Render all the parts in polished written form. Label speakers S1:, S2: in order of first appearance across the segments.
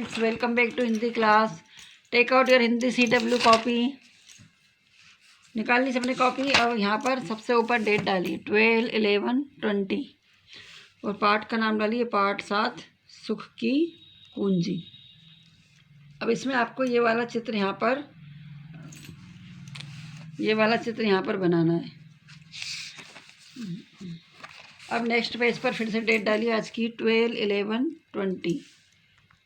S1: Friends, welcome back to Hindi class. Take out your Hindi CW copy. निकाल ली सबने copy और यहाँ पर सबसे ऊपर डेट डाली 12/11/20 और पाठ का नाम डालिए पाठ 7 सुख की कुंजी। अब इसमें आपको ये वाला चित्र यहाँ पर बनाना है। अब नेक्स्ट पेज पर फिर से डेट डालिए आज की 12/11/20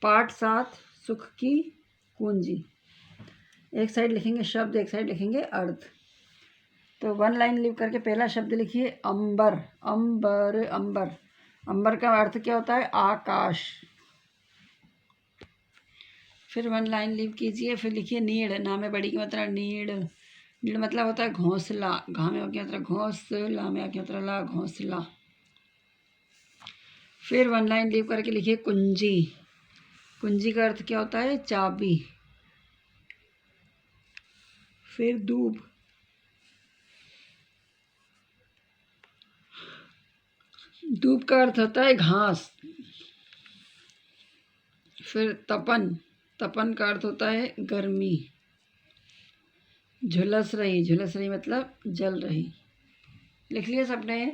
S1: पाठ 7 सुख की कुंजी। एक साइड लिखेंगे शब्द, एक साइड लिखेंगे अर्थ। तो वन लाइन लीव करके पहला शब्द लिखिए अंबर। अंबर अंबर अंबर का अर्थ क्या होता है? आकाश। फिर वन लाइन लीव कीजिए, फिर लिखिए नीड़। ना में बड़ी की मात्रा नीड़। नीड़ मतलब होता है घोंसला। घा में की मात्रा घोंसला, में की मात्रा ला, घोंसला। फिर वन लाइन लीव करके लिखिए कुंजी। कुंजी का अर्थ क्या होता है? चाबी। फिर दूब। दूब का अर्थ होता है घास। फिर तपन। तपन का अर्थ होता है गर्मी। झुलस रही। झुलस रही मतलब जल रही। लिख लिया सबने?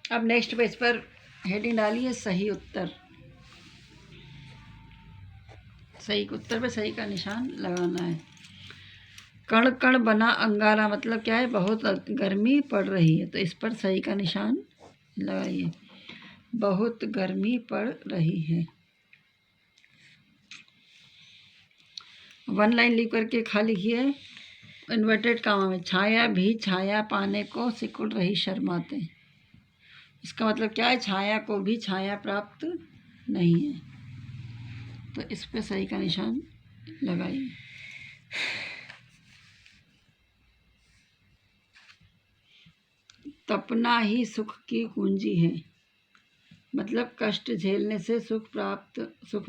S1: अब नेक्स्ट पेज पर हेडिंग डालिए सही उत्तर। सही उत्तर पे सही का निशान लगाना है। कण कण बना अंगारा मतलब क्या है? बहुत गर्मी पड़ रही है, तो इस पर सही का निशान लगाइए। बहुत गर्मी पड़ रही है। वन लाइन लिख करके खा लिखिए इन्वर्टेड कामा में छाया भी छाया पाने को सिकुड़ रही शर्माते। इसका मतलब क्या है? छाया को भी छाया प्राप्त नहीं है, तो इस पे सही का निशान लगाइए। तपना ही सुख की कुंजी है मतलब कष्ट झेलने से सुख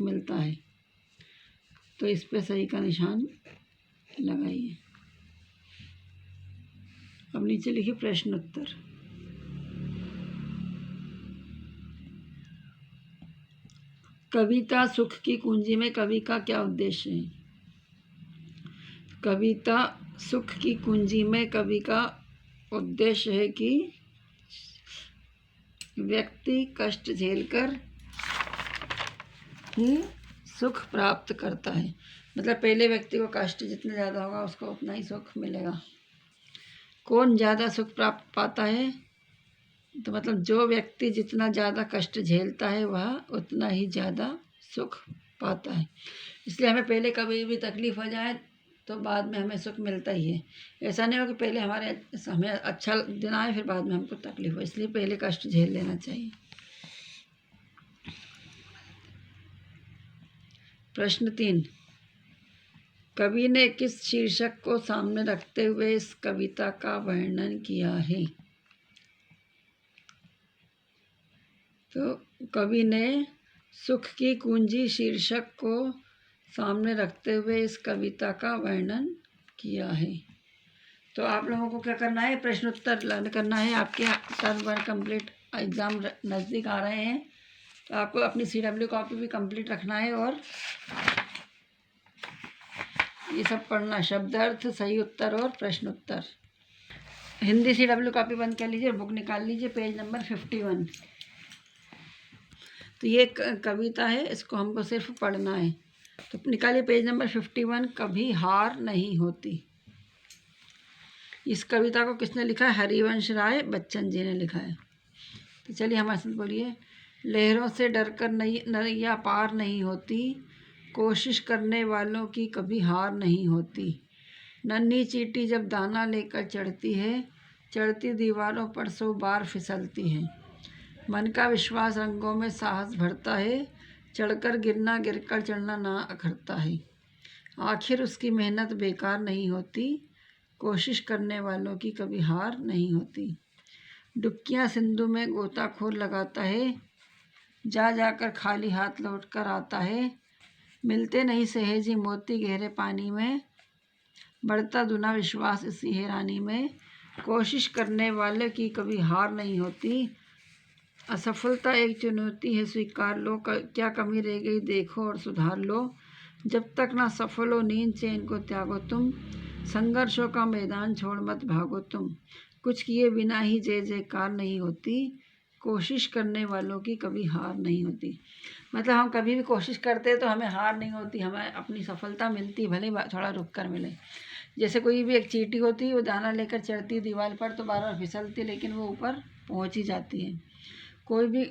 S1: मिलता है, तो इस पे सही का निशान लगाइए। अब नीचे लिखिए प्रश्न उत्तर। कविता सुख की कुंजी में कवि का क्या उद्देश्य है? कविता सुख की कुंजी में कवि का उद्देश्य है कि व्यक्ति कष्ट झेलकर ही सुख प्राप्त करता है। मतलब पहले व्यक्ति को कष्ट जितना ज़्यादा होगा उसको उतना ही सुख मिलेगा। कौन ज़्यादा सुख प्राप्त पाता है? तो मतलब जो व्यक्ति जितना ज़्यादा कष्ट झेलता है वह उतना ही ज़्यादा सुख पाता है। इसलिए हमें पहले कभी भी तकलीफ़ हो जाए तो बाद में हमें सुख मिलता ही है। ऐसा नहीं हो कि पहले हमें अच्छा दिन आए फिर बाद में हमको तकलीफ़ हो। इसलिए पहले कष्ट झेल लेना चाहिए। प्रश्न 3, कवि ने किस शीर्षक को सामने रखते हुए इस कविता का वर्णन किया है? तो कवि ने सुख की कुंजी शीर्षक को सामने रखते हुए इस कविता का वर्णन किया है। तो आप लोगों को क्या करना है? प्रश्न उत्तर लर्न करना है। आपके टर्म 1 कंप्लीट एग्ज़ाम नज़दीक आ रहे हैं, तो आपको अपनी CW कॉपी भी कंप्लीट रखना है और ये सब पढ़ना, शब्दार्थ, सही उत्तर और प्रश्न उत्तर। हिंदी CW कॉपी बंद कर लीजिए, बुक निकाल लीजिए, पेज नंबर 51। तो ये कविता है, इसको हमको सिर्फ पढ़ना है। तो निकालिए पेज नंबर 51। कभी हार नहीं होती। इस कविता को किसने लिखा है? हरिवंश राय बच्चन जी ने लिखा है। तो चलिए हमारे साथ बोलिए। लहरों से डरकर नैया पार नहीं होती, कोशिश करने वालों की कभी हार नहीं होती। नन्ही चींटी जब दाना लेकर चढ़ती है, चढ़ती दीवारों पर 100 बार फिसलती है। मन का विश्वास रंगों में साहस भरता है, चढ़कर गिरना गिरकर चढ़ना ना अखरता है। आखिर उसकी मेहनत बेकार नहीं होती, कोशिश करने वालों की कभी हार नहीं होती। डुबकियां सिंधु में गोताखोर लगाता है, जा जाकर खाली हाथ लौट कर आता है। मिलते नहीं सहेजी मोती गहरे पानी में, बढ़ता दुना विश्वास इसी हैरानी में। कोशिश करने वाले की कभी हार नहीं होती, असफलता एक चुनौती है, स्वीकार लो। क्या कमी रह गई देखो और सुधार लो। जब तक ना सफल हो नींद चैन को त्यागो तुम। संघर्षों का मैदान छोड़ मत भागो तुम। कुछ किए बिना ही जय जयकार नहीं होती। कोशिश करने वालों की कभी हार नहीं होती। मतलब हम कभी भी कोशिश करते हैं तो हमें हार नहीं होती, हमें अपनी सफलता मिलती, भले थोड़ा रुक कर मिले। जैसे कोई भी एक चींटी होती है, वो दाना लेकर चढ़ती दीवार पर तो बार बार फिसलती, लेकिन वो ऊपर पहुंच ही जाती है। कोई भी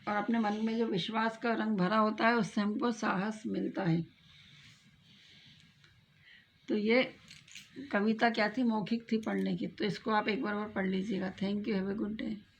S1: और अपने मन में जो विश्वास का रंग भरा होता है, उससे हमको साहस मिलता है। तो ये कविता क्या थी, मौखिक थी पढ़ने की, तो इसको आप एक बार और पढ़ लीजिएगा। Thank you, have a good day.